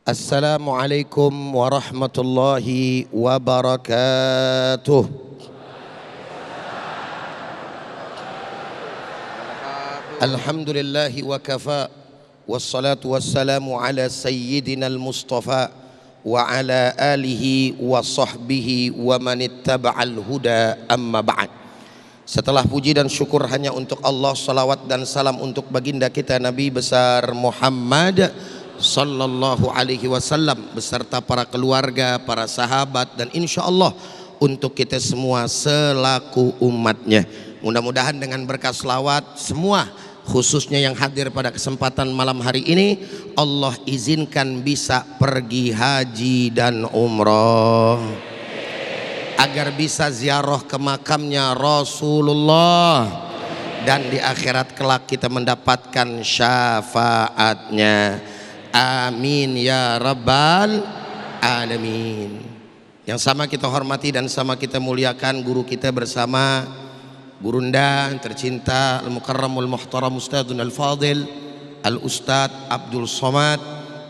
Assalamualaikum warahmatullahi wabarakatuh. Alhamdulillahi wa kafa, wassalatu wassalamu ala sayyidina al-mustafa wa ala alihi wa sahbihi wa man ittaba'al huda, amma ba'd. Setelah puji dan syukur hanya untuk Allah, salawat dan salam untuk baginda kita Nabi besar Muhammad sallallahu alaihi wasallam beserta para keluarga, para sahabat, dan insya Allah untuk kita semua selaku umatnya. Mudah-mudahan dengan berkah selawat semua, khususnya yang hadir pada kesempatan malam hari ini, Allah izinkan bisa pergi haji dan umroh, agar bisa ziarah ke makamnya Rasulullah, dan di akhirat kelak kita mendapatkan syafaatnya. Amin ya rabbal alamin. Yang sama kita hormati dan sama kita muliakan guru kita bersama Gurunda yang tercinta Al-Mukarramul Muhtaram Ustadzun Al-Fadil Al-Ustadz Abdul Somad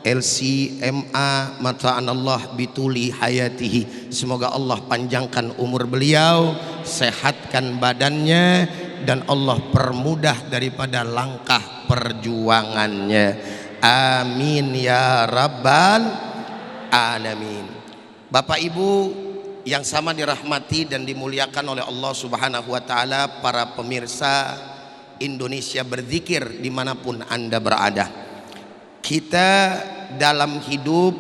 LCMA mata'anallah bituli hayatihi. Semoga Allah panjangkan umur beliau, sehatkan badannya, dan Allah permudah daripada langkah perjuangannya. Amin ya rabbal alamin. Bapak Ibu yang sama dirahmati dan dimuliakan oleh Allah Subhanahu wa ta'ala, para pemirsa Indonesia Berzikir dimanapun Anda berada, kita dalam hidup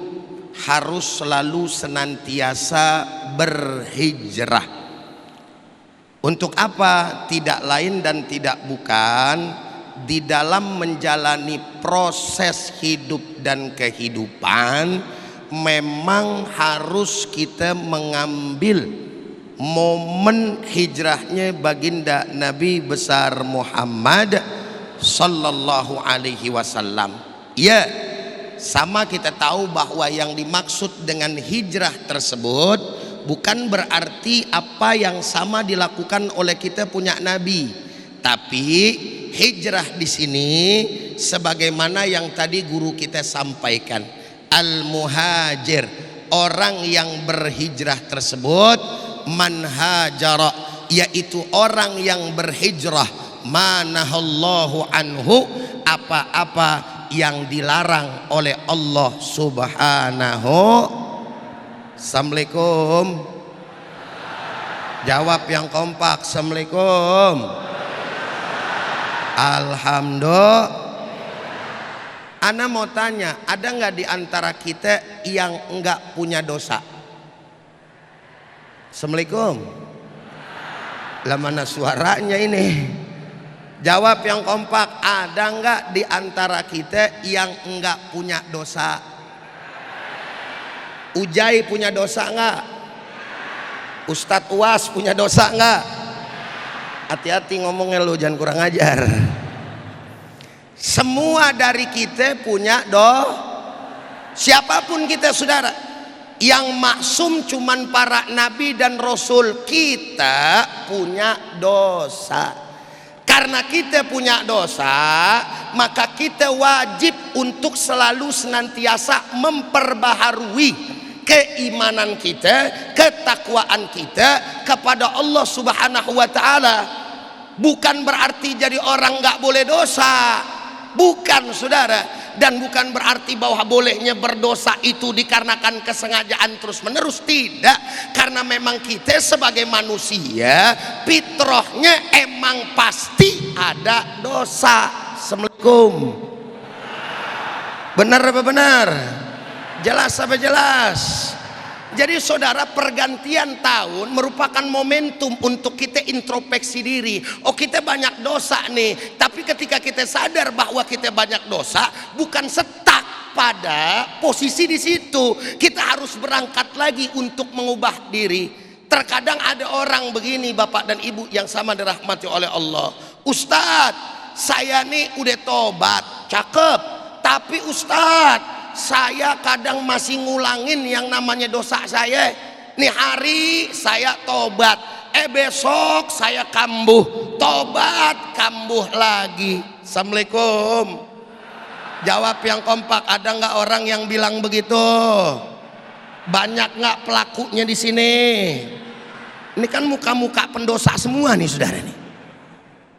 harus selalu senantiasa berhijrah. Untuk apa? Tidak lain dan tidak bukan di dalam menjalani proses hidup dan kehidupan, memang harus kita mengambil momen hijrahnya baginda Nabi besar Muhammad sallallahu alaihi wasallam. Ya, sama kita tahu bahwa yang dimaksud dengan hijrah tersebut bukan berarti apa yang sama dilakukan oleh kita punya Nabi, tapi hijrah di sini sebagaimana yang tadi guru kita sampaikan, al-muhajir, orang yang berhijrah tersebut, man hajara, yaitu orang yang berhijrah, manahallahu anhu, apa-apa yang dilarang oleh Allah Subhanahu. Assalamualaikum, jawab yang kompak. Assalamualaikum. Alhamdulillah. Ana mau tanya, ada nggak di antara kita yang nggak punya dosa? Assalamualaikum. Lah mana suaranya ini? Jawab yang kompak. Ada nggak di antara kita yang nggak punya dosa? Ujai punya dosa nggak? Ustadz Uas punya dosa nggak? Hati-hati ngomongnya lu, jangan kurang ajar. Semua dari kita punya siapapun kita saudara. Yang maksum cuman para nabi dan rasul. Kita punya dosa. Karena kita punya dosa, maka kita wajib untuk selalu senantiasa memperbaharui keimanan kita, ketakwaan kita kepada Allah Subhanahu wa ta'ala. Bukan berarti jadi orang nggak boleh dosa, bukan saudara. Dan bukan berarti bahwa bolehnya berdosa itu dikarenakan kesengajaan terus menerus, tidak. Karena memang kita sebagai manusia fitrahnya emang pasti ada dosa. Assalamualaikum. Benar apa benar? Jelas apa jelas? Jadi saudara, pergantian tahun merupakan momentum untuk kita introspeksi diri. Oh, kita banyak dosa nih. Tapi ketika kita sadar bahwa kita banyak dosa, bukan stuck pada posisi di situ. Kita harus berangkat lagi untuk mengubah diri. Terkadang ada orang begini, Bapak dan Ibu yang sama dirahmati oleh Allah. Ustadz, saya nih udah tobat, cakep. Tapi Ustadz, saya kadang masih ngulangin yang namanya dosa saya. Nih hari saya tobat, Besok saya kambuh, tobat kambuh lagi. Assalamualaikum. Jawab yang kompak. Ada nggak orang yang bilang begitu? Banyak nggak pelakunya di sini? Ini kan muka-muka pendosa semua nih saudara nih.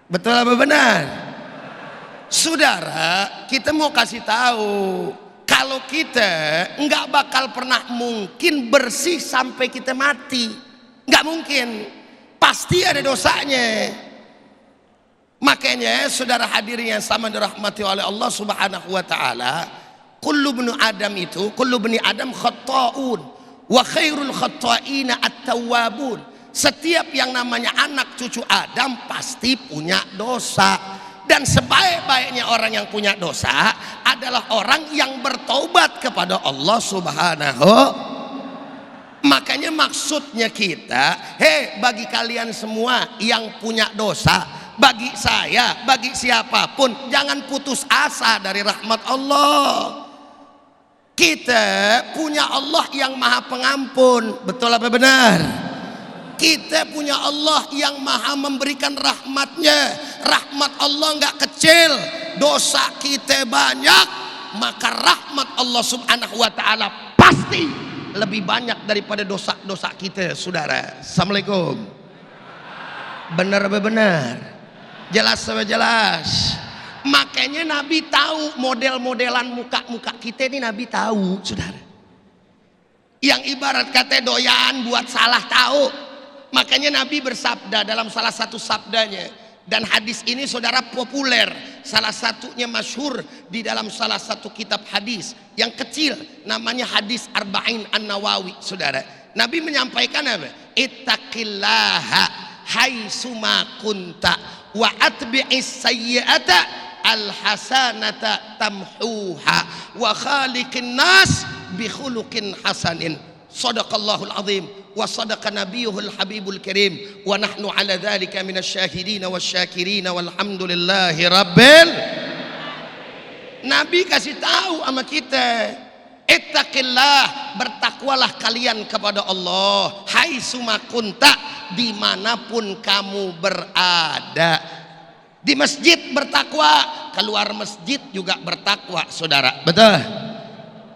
Betul apa benar? Saudara, kita mau kasih tahu kalau kita nggak bakal pernah mungkin bersih sampai kita mati. Nggak mungkin, pasti ada dosanya. Makanya saudara hadirin yang sama dirahmati oleh Allah Subhanahu wa taala, kullu bni Adam khata'un wa khairul khata'ina at-tawwabun. Setiap yang namanya anak cucu Adam pasti punya dosa. Dan sebaik-baiknya orang yang punya dosa adalah orang yang bertobat kepada Allah Subhanahu. Makanya maksudnya kita, bagi kalian semua yang punya dosa, bagi saya, bagi siapapun, jangan putus asa dari rahmat Allah. Kita punya Allah yang maha pengampun. Betul apa benar? Kita punya Allah yang maha memberikan rahmatnya. Rahmat Allah nggak kecil, dosa kita banyak, maka rahmat Allah Subhanahu wa ta'ala pasti lebih banyak daripada dosa-dosa kita, saudara. Assalamualaikum. Benar apa benar? Jelas apa jelas? Makanya Nabi tahu model-modelan muka-muka kita ini. Nabi tahu, saudara. Yang ibarat kata doyan buat salah tahu. Makanya Nabi bersabda dalam salah satu sabdanya, dan hadis ini saudara populer, salah satunya masyhur di dalam salah satu kitab hadis yang kecil, namanya hadis Arba'in An-Nawawi, saudara. Nabi menyampaikan apa? Ittaqillaha haitsuma kunta wa atbi'is sayyi'ata alhasanata tamhuha wa khaliqin nas bi khuluqin hasanin. Shadaqallahul azim wa sadaqa nabiyuhul habibul karim wa nahnu ala dzalika minasyahidin wasyakirin walhamdulillahi rabbil. Nabi kasih tahu sama kita, ittaqillah, bertakwalah kalian kepada Allah, haitsuma kunta, dimanapun kamu berada. Di masjid bertakwa, keluar masjid juga bertakwa, saudara. Betul?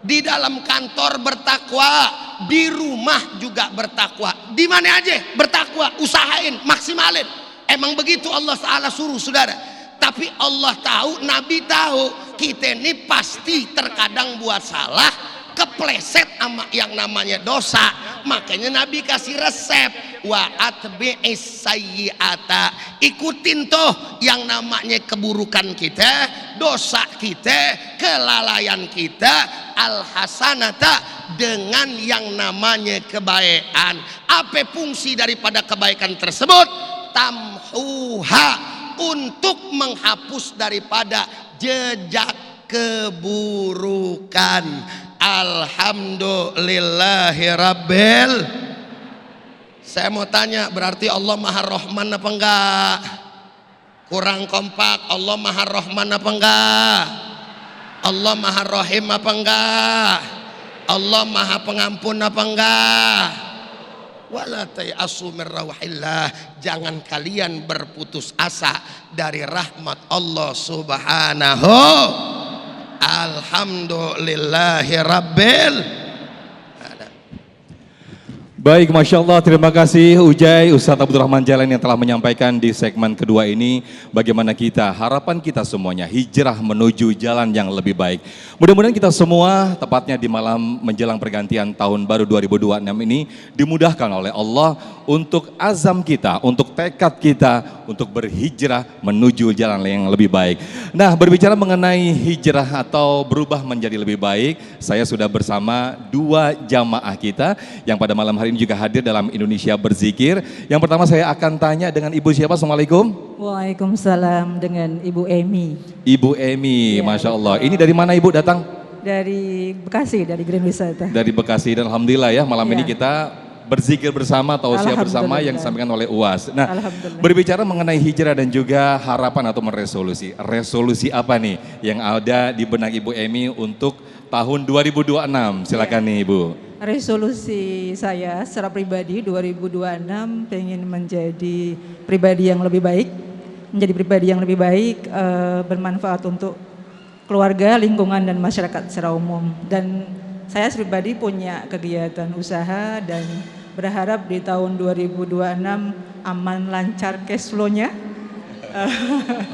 Di dalam kantor bertakwa, di rumah juga bertakwa. Di mana aja bertakwa, usahain, maksimalin. Emang begitu Allah Ta'ala suruh, saudara. Tapi Allah tahu, Nabi tahu, kita ini pasti terkadang buat salah, kepleset sama yang namanya dosa. Makanya Nabi kasih resep, wa atbi'is sayyi'ata, ikutin tuh yang namanya keburukan kita, dosa kita, kelalaian kita, al-hasanata, dengan yang namanya kebaikan. Apa fungsi daripada kebaikan tersebut? Tamhuha, untuk menghapus daripada jejak keburukan. Alhamdulillahirabbil. Saya mau tanya, berarti Allah Maha Rahman apa enggak? Kurang kompak. Allah Maha Rahman apa enggak? Allah Maha Rahim apa enggak? Allah Maha Pengampun apa enggak? Wala tayasu min rawahillah, jangan kalian berputus asa dari rahmat Allah Subhanahu. Alhamdulillahi rabbil. Baik, Masya Allah, terima kasih Ujai, Ustadz Abdurrahman Jalan yang telah menyampaikan di segmen kedua ini bagaimana kita, harapan kita semuanya hijrah menuju jalan yang lebih baik. Mudah-mudahan kita semua, tepatnya di malam menjelang pergantian tahun baru 2026 ini, dimudahkan oleh Allah untuk azam kita, untuk tekad kita, untuk berhijrah menuju jalan yang lebih baik. Nah, berbicara mengenai hijrah atau berubah menjadi lebih baik, saya sudah bersama dua jamaah kita yang pada malam hari ini juga hadir dalam Indonesia Berzikir. Yang pertama saya akan tanya dengan Ibu siapa? Assalamualaikum. Waalaikumsalam, dengan Ibu Emi. Ibu Emi, ya, Masya Allah. Betul. Ini dari mana Ibu datang? Dari Bekasi, dari Grand Wisata. Dari Bekasi, dan Alhamdulillah ya malam ini kita berzikir bersama, tausiah bersama yang disampaikan oleh UAS. Nah, berbicara mengenai hijrah dan juga harapan atau meresolusi. Resolusi apa nih yang ada di benak Ibu Emi untuk tahun 2026? Silakan nih Ibu. Resolusi saya secara pribadi 2026 pengen menjadi pribadi yang lebih baik, bermanfaat untuk keluarga, lingkungan dan masyarakat secara umum. Dan saya pribadi punya kegiatan usaha dan berharap di tahun 2026 aman lancar cash flow-nya.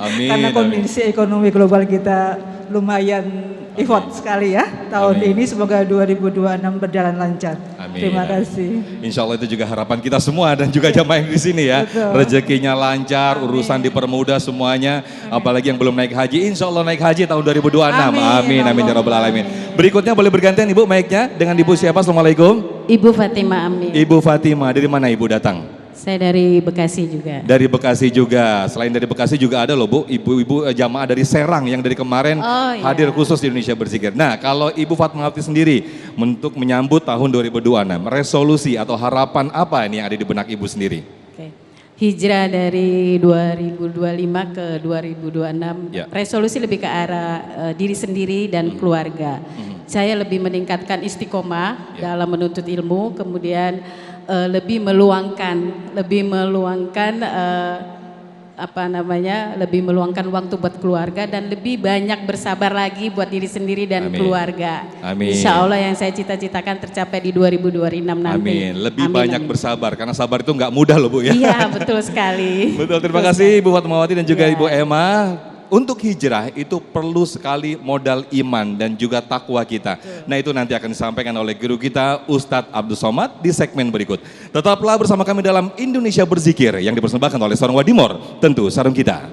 Amin. Karena kondisi ekonomi global kita lumayan effort sekali ya tahun ini, semoga 2026 berjalan lancar. Amin. Terima kasih. Insya Allah itu juga harapan kita semua dan juga jamaah yang di sini ya. Betul. Rezekinya lancar, urusan dipermudah semuanya. Apalagi yang belum naik haji, insya Allah naik haji tahun 2026. Amin, amin ya rabbal alamin. Berikutnya boleh bergantian Ibu mic-nya dengan Ibu siapa? Assalamualaikum. Ibu Fatima Amin. Ibu Fatima, dari mana Ibu datang? Saya dari Bekasi juga. Dari Bekasi juga. Selain dari Bekasi juga ada loh Bu, ibu-ibu jamaah dari Serang yang dari kemarin hadir khusus di Indonesia Berzikir. Nah, kalau Ibu Fatmawati sendiri untuk menyambut tahun 2026, resolusi atau harapan apa ini yang ada di benak Ibu sendiri? Oke. Hijrah dari 2025 ke 2026, Ya. resolusi lebih ke arah diri sendiri dan keluarga. Saya lebih meningkatkan istiqomah dalam menuntut ilmu, kemudian lebih meluangkan lebih meluangkan waktu buat keluarga dan lebih banyak bersabar lagi buat diri sendiri dan keluarga. Amin. Insya Allah yang saya cita-citakan tercapai di 2026 nanti. Amin. Lebih banyak bersabar karena sabar itu nggak mudah loh Bu ya. Iya betul sekali. Betul, terima kasih Ibu Fatmawati dan juga Ibu Emma. Untuk hijrah itu perlu sekali modal iman dan juga takwa kita. Nah itu nanti akan disampaikan oleh guru kita Ustadz Abdul Somad di segmen berikut. Tetaplah bersama kami dalam Indonesia Berzikir yang dipersembahkan oleh Sarung Wadimor, tentu sarung kita.